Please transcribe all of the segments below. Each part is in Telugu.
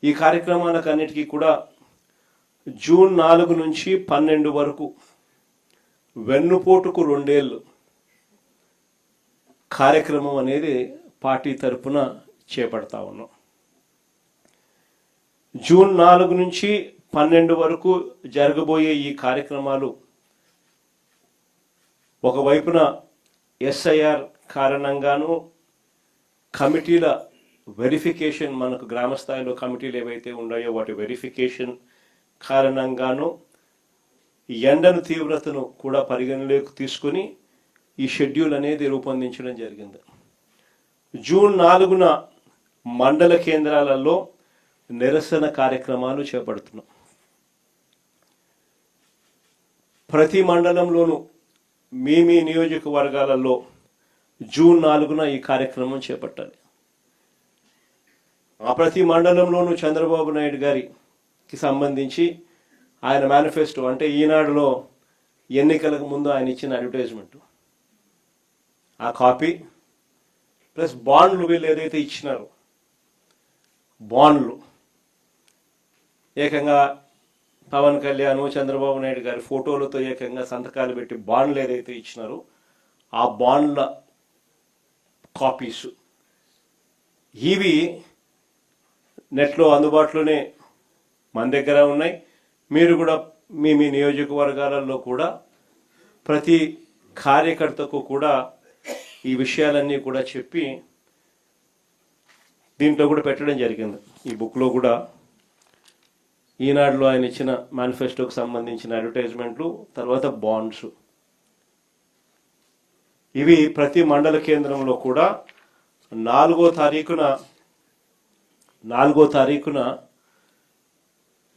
ఈ కార్యక్రమాలకు అన్నిటికీ కూడా జూన్ 4 నుంచి 12 వరకు వెన్నుపోటుకు 2 ఏళ్ళు కార్యక్రమం అనేది పార్టీ తరఫున చేపడతా ఉన్నాం. జూన్ 4 నుంచి 12 వరకు జరగబోయే ఈ కార్యక్రమాలు ఒకవైపున ఎస్ఐఆర్ కారణంగాను కమిటీల వెరిఫికేషన్, మనకు గ్రామ స్థాయిలో కమిటీలు ఏవైతే ఉన్నాయో వాటి వెరిఫికేషన్ కారణంగాను ఎండను తీవ్రతను కూడా పరిగణలోకి తీసుకుని ఈ షెడ్యూల్ అనేది రూపొందించడం జరిగింది. జూన్ 4న మండల కేంద్రాలలో నిరసన కార్యక్రమాలు చేపడుతున్నాం. ప్రతి మండలంలోనూ మీ నియోజకవర్గాలలో జూన్ 4న ఈ కార్యక్రమం చేపట్టాలి. ఆ ప్రతి మండలంలోనూ చంద్రబాబు నాయుడు గారికి సంబంధించి ఆయన మేనిఫెస్టో, అంటే ఈనాడులో ఎన్నికలకు ముందు ఆయన ఇచ్చిన అడ్వర్టైజ్మెంట్, ఆ కాపీ ప్లస్ బాండ్లు వీళ్ళు ఏదైతే ఇచ్చినారో బాండ్లు, ఏకంగా పవన్ కళ్యాణ్ చంద్రబాబు నాయుడు గారి ఫోటోలతో ఏకంగా సంతకాలు పెట్టి బాండ్లు ఏదైతే ఇచ్చినారో ఆ బాండ్ల కాపీసు ఇవి నెట్లో అందుబాటులోనే మన దగ్గర ఉన్నాయి. మీరు కూడా మీ నియోజకవర్గాలలో కూడా ప్రతి కార్యకర్తకు కూడా ఈ విషయాలన్నీ కూడా చెప్పి దీంట్లో కూడా పెట్టడం జరిగింది. ఈ బుక్లో కూడా ఈనాడులో ఆయన ఇచ్చిన మేనిఫెస్టోకి సంబంధించిన అడ్వర్టైజ్మెంట్లు, తర్వాత బాండ్స్, ఇవి ప్రతి మండల కేంద్రంలో కూడా 4వ తారీఖున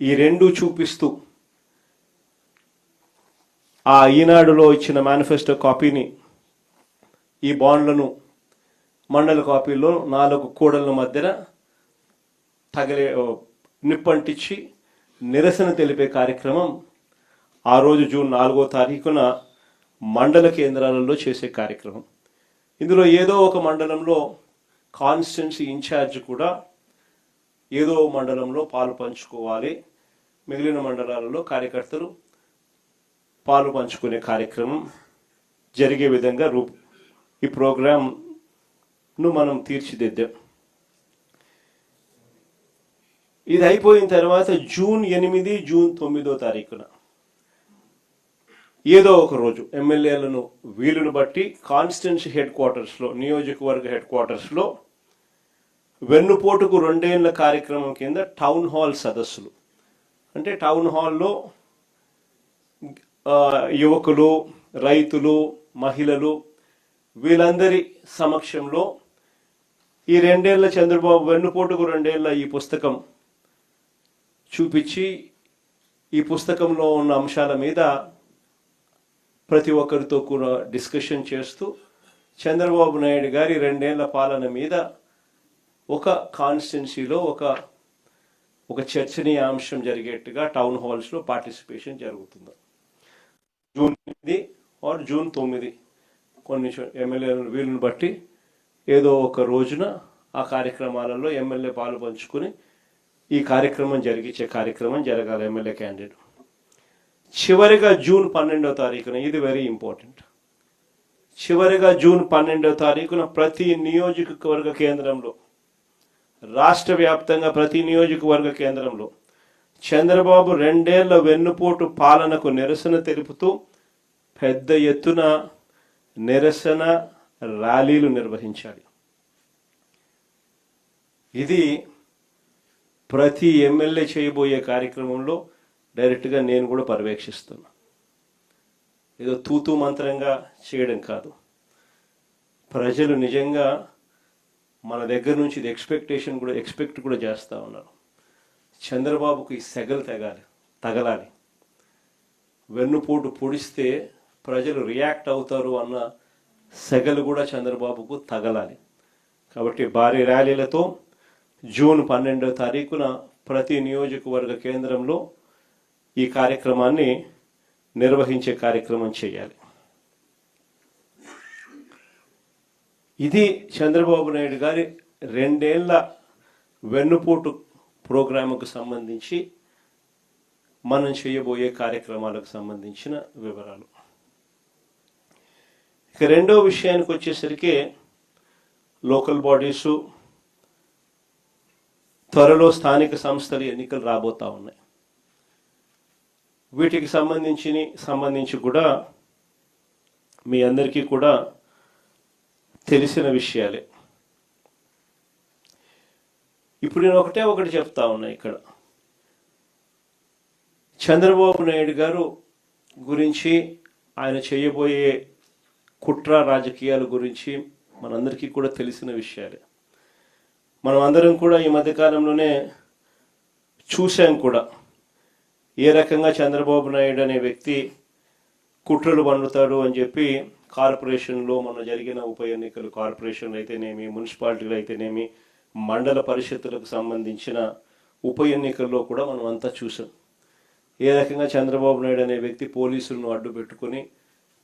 ఈ రెండు చూపిస్తూ ఆ ఈనాడులో ఇచ్చిన మేనిఫెస్టో కాపీని, ఈ బాండ్లను మండల కాపీలో 4 కూడల మధ్యన నిప్పంటించి నిరసన తెలిపే కార్యక్రమం ఆ రోజు జూన్ 4వ తారీఖున మండల కేంద్రాలలో చేసే కార్యక్రమం. ఇందులో ఏదో ఒక మండలంలో కాన్స్టిట్యున్సీ ఇన్ఛార్జ్ కూడా ఏదో మండలంలో పాలు పంచుకోవాలి, మిగిలిన మండలాలలో కార్యకర్తలు పాలు పంచుకునే కార్యక్రమం జరిగే విధంగా ఈ ప్రోగ్రాంను మనం తీర్చిదిద్దాం. ఇది అయిపోయిన తర్వాత జూన్ 8, జూన్ 9వ తారీఖున ఏదో ఒక రోజు ఎమ్మెల్యేలను వీలును బట్టి కాన్స్టిట్యున్సీ హెడ్ క్వార్టర్స్లో, నియోజకవర్గ హెడ్ క్వార్టర్స్లో వెన్నుపోటుకు 2 ఏళ్ల కార్యక్రమం కింద టౌన్ హాల్ సదస్సులు, అంటే టౌన్ హాల్లో యువకులు, రైతులు, మహిళలు వీళ్ళందరి సమక్షంలో ఈ 2 ఏళ్ల చంద్రబాబు వెన్నుపోటుకు 2 ఏళ్ల ఈ పుస్తకం చూపించి ఈ పుస్తకంలో ఉన్న అంశాల మీద ప్రతి ఒక్కరితో కూడా డిస్కషన్ చేస్తూ చంద్రబాబు నాయుడు గారి 2 ఏళ్ల పాలన మీద ఒక కాన్స్టిట్యున్సీలో ఒక చర్చనీయాంశం జరిగేట్టుగా టౌన్ హాల్స్లో పార్టిసిపేషన్ జరుగుతుంది. జూన్ 8 ఆర్ జూన్ 9 కొన్ని ఎమ్మెల్యేల వీలును బట్టి ఏదో ఒక రోజున ఆ కార్యక్రమాలలో ఎమ్మెల్యే పాలు పంచుకుని ఈ కార్యక్రమం జరిగించే కార్యక్రమం జరగాలి ఎమ్మెల్యే క్యాండిడేట్. చివరిగా జూన్ 12వ తారీఖున, ఇది వెరీ ఇంపార్టెంట్, చివరిగా జూన్ 12వ తారీఖున ప్రతి నియోజకవర్గ కేంద్రంలో, రాష్ట్ర వ్యాప్తంగా ప్రతి నియోజకవర్గ కేంద్రంలో చంద్రబాబు 2 ఏళ్ల వెన్నుపోటు పాలనకు నిరసన తెలుపుతూ పెద్ద ఎత్తున నిరసన ర్యాలీలు నిర్వహించాలి. ఇది ప్రతి ఎమ్మెల్యే చేయబోయే కార్యక్రమంలో డైరెక్ట్గా నేను కూడా పర్యవేక్షిస్తున్నా. ఏదో తూతూ మంత్రంగా చేయడం కాదు. ప్రజలు నిజంగా మన దగ్గర నుంచి ఇది ఎక్స్పెక్ట్ కూడా చేస్తూ ఉన్నారు. చంద్రబాబుకు ఈ సెగలు తగలాలి, వెన్నుపోటు పొడిస్తే ప్రజలు రియాక్ట్ అవుతారు అన్న సెగలు కూడా చంద్రబాబుకు తగలాలి. కాబట్టి భారీ ర్యాలీలతో జూన్ 12వ తారీఖున ప్రతి నియోజకవర్గ కేంద్రంలో ఈ కార్యక్రమాన్ని నిర్వహించే కార్యక్రమం చేయాలి. ఇది చంద్రబాబు నాయుడు గారి 2 ఏళ్ల వెన్నుపోటు ప్రోగ్రాముకు సంబంధించి మనం చేయబోయే కార్యక్రమాలకు సంబంధించిన వివరాలు. ఇక రెండో విషయానికి వచ్చేసరికి లోకల్ బాడీసు, త్వరలో స్థానిక సంస్థల ఎన్నికలు రాబోతా ఉన్నాయి. వీటికి సంబంధించి కూడా మీ అందరికీ కూడా తెలిసిన విషయాలే. ఇప్పుడు నేను ఒకటి చెప్తా ఉన్నా. ఇక్కడ చంద్రబాబు నాయుడు గారు గురించి, ఆయన చేయబోయే కుట్ర రాజకీయాల గురించి మనందరికీ కూడా తెలిసిన విషయాలే. మనం అందరం కూడా ఈ మధ్యకాలంలోనే చూసాం కూడా ఏ రకంగా చంద్రబాబు నాయుడు అనే వ్యక్తి కుట్రలు పన్నుతాడు అని చెప్పి కార్పొరేషన్లో మొన్న జరిగిన ఉప ఎన్నికలు, కార్పొరేషన్లు అయితేనేమి, మున్సిపాలిటీలు అయితేనేమి, మండల పరిషత్తులకు సంబంధించిన ఉప ఎన్నికల్లో కూడా మనం అంతా చూసాం. ఏ రకంగా చంద్రబాబు నాయుడు అనే వ్యక్తి పోలీసులను అడ్డు పెట్టుకుని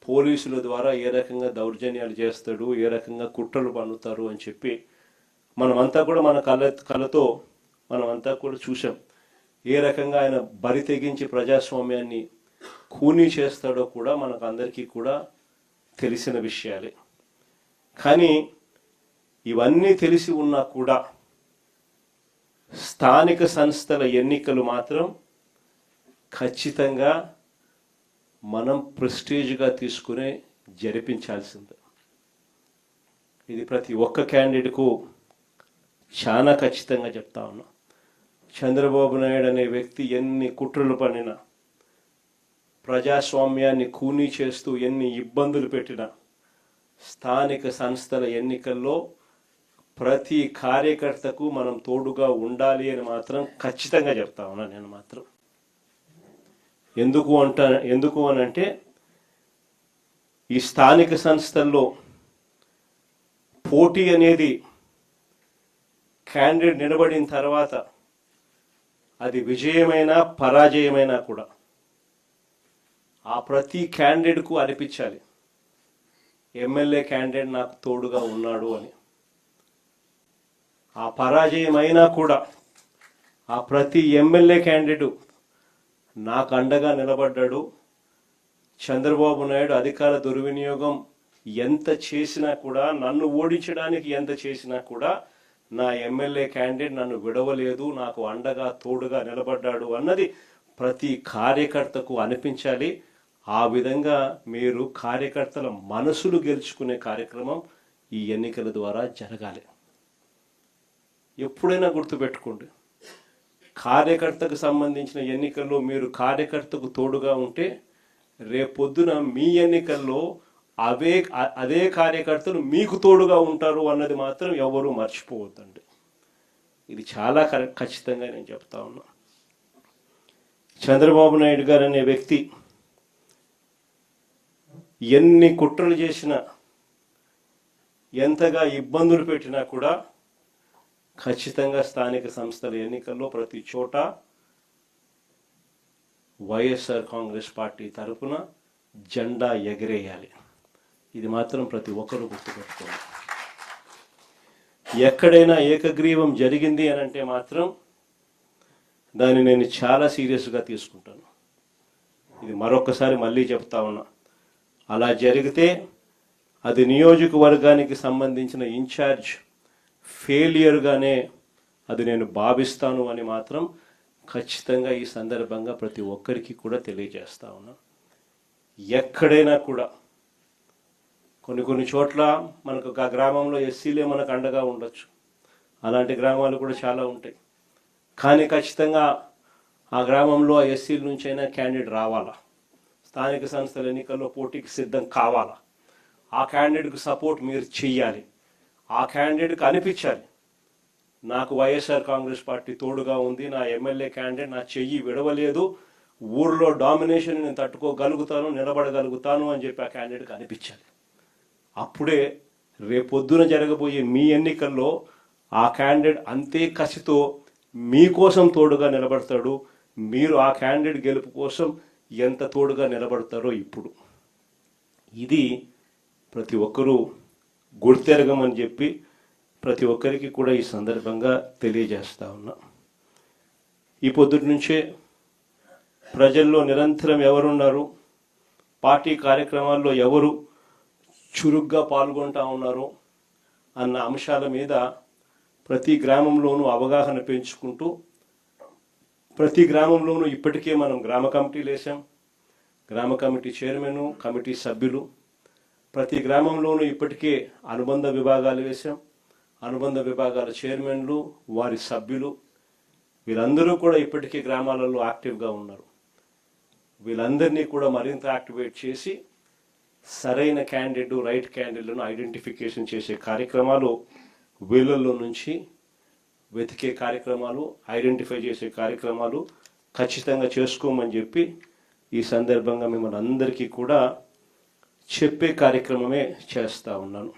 పోలీసుల ద్వారా ఏ రకంగా దౌర్జన్యాలు చేస్తాడు, ఏ రకంగా కుట్రలు పన్నుతారు అని చెప్పి మనమంతా కూడా మన కళ్ళతో మనమంతా కూడా చూసాం. ఏ రకంగా ఆయన బరి తెగించి ప్రజాస్వామ్యాన్ని ఖూనీ చేస్తాడో కూడా మనకు అందరికీ కూడా తెలిసిన విషయాలే. కానీ ఇవన్నీ తెలిసి ఉన్నా కూడా స్థానిక సంస్థల ఎన్నికలు మాత్రం ఖచ్చితంగా మనం ప్రెస్టీజ్గా తీసుకునే జరిపించాల్సిందే. ఇది ప్రతి ఒక్క క్యాండిడేట్కు చాలా ఖచ్చితంగా చెప్తా ఉన్నా. చంద్రబాబు నాయుడు అనే వ్యక్తి ఎన్ని కుట్రలు పన్నినా, ప్రజాస్వామ్యాన్ని ఖూనీ చేస్తూ ఎన్ని ఇబ్బందులు పెట్టినా, స్థానిక సంస్థల ఎన్నికల్లో ప్రతి కార్యకర్తకు మనం తోడుగా ఉండాలి అని మాత్రం ఖచ్చితంగా చెప్తా ఉన్నా. నేను మాత్రం ఎందుకు అనంటే ఈ స్థానిక సంస్థల్లో పోటీ అనేది క్యాండిడేట్ నిలబడిన తర్వాత అది విజయమైనా పరాజయమైనా కూడా ఆ ప్రతి క్యాండిడేట్కు అనిపించాలి ఎమ్మెల్యే క్యాండిడేట్ నాకు తోడుగా ఉన్నాడు అని. ఆ పరాజయమైనా కూడా ఆ ప్రతి ఎమ్మెల్యే క్యాండిడేట్ నాకు అండగా నిలబడ్డాడు. చంద్రబాబు నాయుడు అధికార దుర్వినియోగం ఎంత చేసినా కూడా, నన్ను ఓడించడానికి ఎంత చేసినా కూడా నా ఎమ్మెల్యే క్యాండిడేట్ నన్ను విడవలేదు, నాకు అండగా తోడుగా నిలబడ్డాడు అన్నది ప్రతి కార్యకర్తకు అనిపించాలి. ఆ విధంగా మీరు కార్యకర్తల మనసులు గెలుచుకునే కార్యక్రమం ఈ ఎన్నికల ద్వారా జరగాలి. ఎప్పుడైనా గుర్తుపెట్టుకోండి, కార్యకర్తకు సంబంధించిన ఎన్నికల్లో మీరు కార్యకర్తకు తోడుగా ఉంటే రేపొద్దున మీ ఎన్నికల్లో అదే కార్యకర్తలు మీకు తోడుగా ఉంటారు అన్నది మాత్రం ఎవరు మర్చిపోవద్దండి. ఇది చాలా ఖచ్చితంగా నేను చెప్తా ఉన్నా. చంద్రబాబు నాయుడు గారు అనే వ్యక్తి ఎన్ని కుట్రలు చేసినా, ఎంతగా ఇబ్బందులు పెట్టినా కూడా ఖచ్చితంగా స్థానిక సంస్థల ఎన్నికల్లో ప్రతి చోట వైఎస్ఆర్ కాంగ్రెస్ పార్టీ తరఫున జెండా ఎగరేయాలి. ఇది మాత్రం ప్రతి ఒక్కరూ గుర్తుపెట్టుకోవాలి. ఎక్కడైనా ఏకగ్రీవం జరిగింది అని అంటే మాత్రం దాన్ని నేను చాలా సీరియస్గా తీసుకుంటాను. ఇది మరొకసారి మళ్ళీ చెప్తా ఉన్నా. అలా జరిగితే అది నియోజకవర్గానికి సంబంధించిన ఇన్ఛార్జ్ ఫెయిలియర్గానే అది నేను భావిస్తాను అని మాత్రం ఖచ్చితంగా ఈ సందర్భంగా ప్రతి ఒక్కరికి కూడా తెలియజేస్తా ఉన్నా. ఎక్కడైనా కూడా కొన్ని చోట్ల మనకు ఆ గ్రామంలో ఎస్సీలే మనకు అండగా ఉండొచ్చు, అలాంటి గ్రామాలు కూడా చాలా ఉంటాయి. కానీ ఖచ్చితంగా ఆ గ్రామంలో ఆ ఎస్సీల నుంచి అయినా క్యాండిడేట్ రావాలా, స్థానిక సంస్థల ఎన్నికల్లో పోటీకి సిద్ధం కావాలా, ఆ క్యాండిడేట్కి సపోర్ట్ మీరు చెయ్యాలి. ఆ క్యాండిడేట్కి అనిపించాలి నాకు వైఎస్ఆర్ కాంగ్రెస్ పార్టీ తోడుగా ఉంది, నా ఎమ్మెల్యే క్యాండిడేట్ నా చెయ్యి విడవలేదు, ఊర్లో డామినేషన్ నేను తట్టుకోగలుగుతాను, నిలబడగలుగుతాను అని చెప్పి ఆ క్యాండిడేట్కి అనిపించాలి. అప్పుడే రేపొద్దున జరగబోయే మీ ఎన్నికల్లో ఆ క్యాండిడేట్ అంతే కసితో మీకోసం తోడుగా నిలబడతాడు. మీరు ఆ క్యాండిడేట్ గెలుపు కోసం ఎంత తోడుగా నిలబడతారో ఇప్పుడు ఇది ప్రతి ఒక్కరూ గుర్తెరగమని చెప్పి ప్రతి ఒక్కరికి కూడా ఈ సందర్భంగా తెలియజేస్తా ఉన్నా. ఈ పొద్దుటి నుంచే ప్రజల్లో నిరంతరం ఎవరున్నారు, పార్టీ కార్యక్రమాల్లో ఎవరు చురుగ్గా పాల్గొంటా ఉన్నారు అన్న అంశాల మీద ప్రతి గ్రామంలోనూ అవగాహన పెంచుకుంటూ, ప్రతి గ్రామంలోనూ ఇప్పటికే మనం గ్రామ కమిటీలు వేసాం. గ్రామ కమిటీ చైర్మన్, కమిటీ సభ్యులు, ప్రతి గ్రామంలోనూ ఇప్పటికే అనుబంధ విభాగాలు వేసాం. అనుబంధ విభాగాల చైర్మన్లు, వారి సభ్యులు, వీళ్ళందరూ కూడా ఇప్పటికే గ్రామాలలో యాక్టివ్గా ఉన్నారు. వీళ్ళందరినీ కూడా మరింత యాక్టివేట్ చేసి సరైన క్యాండిడేట్, రైట్ క్యాండిడేట్లను ఐడెంటిఫికేషన్ చేసే కార్యక్రమాలు, వీళ్ళల్లో నుంచి వెతికే కార్యక్రమాలు, ఐడెంటిఫై చేసే కార్యక్రమాలు ఖచ్చితంగా చేసుకోమని చెప్పి ఈ సందర్భంగా మిమ్మల్ని అందరికీ కూడా చెప్పే కార్యక్రమమే చేస్తూ ఉన్నాను.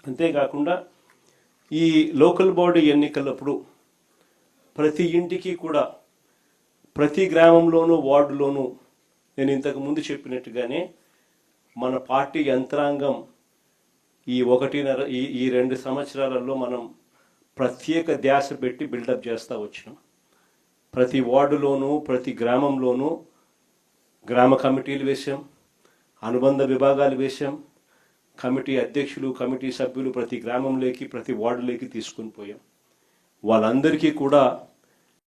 అంతేకాకుండా ఈ లోకల్ బాడీ ఎన్నికలప్పుడు ప్రతి ఇంటికి కూడా, ప్రతి గ్రామంలోనూ, వార్డులోనూ నేను ఇంతకు ముందు చెప్పినట్టుగానే మన పార్టీ యంత్రాంగం ఈ 2 సంవత్సరాలలో మనం ప్రత్యేక ధ్యాస పెట్టి బిల్డప్ చేస్తూ వచ్చినాం. ప్రతి వార్డులోనూ, ప్రతి గ్రామంలోనూ గ్రామ కమిటీలు వేసాం, అనుబంధ విభాగాలు వేసాం, కమిటీ అధ్యక్షులు, కమిటీ సభ్యులు ప్రతి గ్రామంలోకి, ప్రతి వార్డులోకి తీసుకుని పోయాం. వాళ్ళందరికీ కూడా